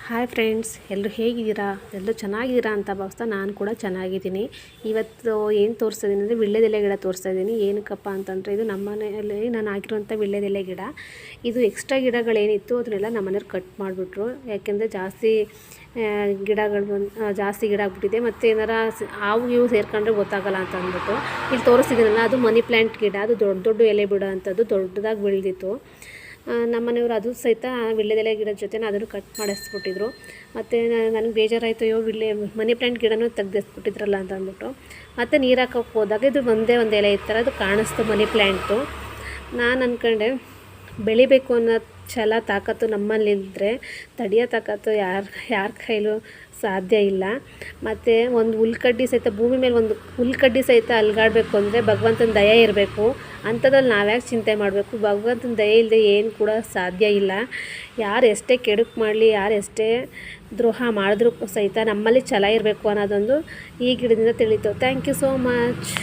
Hi friends, ಎಲ್ಲರೂ ಹೇಗಿದ್ದೀರಾ? ಎಲ್ಲರೂ ಚೆನ್ನಾಗಿದ್ದೀರಾ ಅಂತ ಭಾವಿಸ್ತಾ ನಾನು ಕೂಡ ಚೆನ್ನಾಗಿದ್ದೀನಿ. ಇವತ್ತು ಏನು ತೋರಿಸ್ತಾ ಇದ್ದೀನಿ ಅಂದರೆ ವೀಳ್ಯದೆಲೆ ಗಿಡ ತೋರಿಸ್ತಾ ಇದ್ದೀನಿ. ಏನಕ್ಕಪ್ಪ ಅಂತಂದರೆ ಇದು ನಮ್ಮ ಮನೆಯಲ್ಲಿ ನಾನು ಹಾಕಿರುವಂಥ ವೀಳ್ಯದೆಲೆ ಗಿಡ. ಇದು ಎಕ್ಸ್ಟ್ರಾ ಗಿಡಗಳೇನಿತ್ತು ಅದನ್ನೆಲ್ಲ ನಮ್ಮ ಮನೆಯವ್ರು ಕಟ್ ಮಾಡಿಬಿಟ್ರು. ಯಾಕೆಂದರೆ ಜಾಸ್ತಿ ಗಿಡ ಆಗ್ಬಿಟ್ಟಿದೆ, ಮತ್ತು ಏನಾರ ಹಾವು ಇವು ಸೇರ್ಕೊಂಡ್ರೆ ಗೊತ್ತಾಗಲ್ಲ ಅಂತ ಅಂದ್ಬಿಟ್ಟು ಇಲ್ಲಿ ತೋರಿಸ್ತಿದ್ದೀನಲ್ಲ, ಅದು ಮನಿ ಪ್ಲ್ಯಾಂಟ್ ಗಿಡ. ಅದು ದೊಡ್ಡ ದೊಡ್ಡ ಎಲೆ ಬಿಡೋ ಅಂಥದ್ದು ದೊಡ್ಡದಾಗಿ ಬೆಳೆದಿತ್ತು. ನಮ್ಮ ಮನೆಯವರು ಅದು ಸಹಿತ ವೀಳ್ಯದೆಲೆ ಗಿಡದ ಜೊತೆ ಅದನ್ನು ಕಟ್ ಮಾಡಿಸ್ಬಿಟ್ಟಿದ್ರು. ಮತ್ತು ನನಗೆ ಬೇಜಾರಾಯಿತು, ಮನಿ ಪ್ಲ್ಯಾಂಟ್ ಗಿಡನೂ ತೆಗ್ದಿಸ್ಬಿಟ್ಟಿದ್ರಲ್ಲ ಅಂತ ಅಂದ್ಬಿಟ್ಟು ಮತ್ತು ನೀರು ಹಾಕೋಕ್ಕೆ ಹೋದಾಗ ಇದು ಒಂದೇ ಒಂದು ಎಲೆ ಇತ್ತು, ಅದು ಕಾಣಿಸ್ತು ಮನಿ ಪ್ಲ್ಯಾಂಟು. ನಾನು ಅಂದ್ಕೊಂಡೆ ಬೆಳಿಬೇಕು ಅನ್ನೋ ಛಲ ತಾಕತ್ತು ನಮ್ಮಲ್ಲಿದ್ದರೆ ತಡೆಯೋ ತಾಕತ್ತು ಯಾರ ಕೈಲೂ ಸಾಧ್ಯ ಇಲ್ಲ. ಮತ್ತು ಒಂದು ಹುಲ್ಕಡ್ಡಿ ಸಹಿತ ಭೂಮಿ ಮೇಲೆ ಒಂದು ಹುಲ್ಕಡ್ಡಿ ಸಹಿತ ಅಲ್ಗಾಡಬೇಕು ಅಂದರೆ ಭಗವಂತನ ದಯೆ ಇರಬೇಕು. ಅಂಥದ್ರಲ್ಲಿ ನಾವ್ಯಾಕೆ ಚಿಂತೆ ಮಾಡಬೇಕು? ಭಗವಂತನ ದಯೆ ಇಲ್ಲದೆ ಏನು ಕೂಡ ಸಾಧ್ಯ ಇಲ್ಲ. ಯಾರು ಎಷ್ಟೇ ಕೆಡುಕು ಮಾಡಲಿ, ಯಾರು ಎಷ್ಟೇ ದ್ರೋಹ ಮಾಡಿದ್ರೂ ಸಹಿತ ನಮ್ಮಲ್ಲಿ ಛಲ ಇರಬೇಕು ಅನ್ನೋದೊಂದು ಈ ಗಿಡದಿಂದ ತಿಳಿತು. Thank you so much.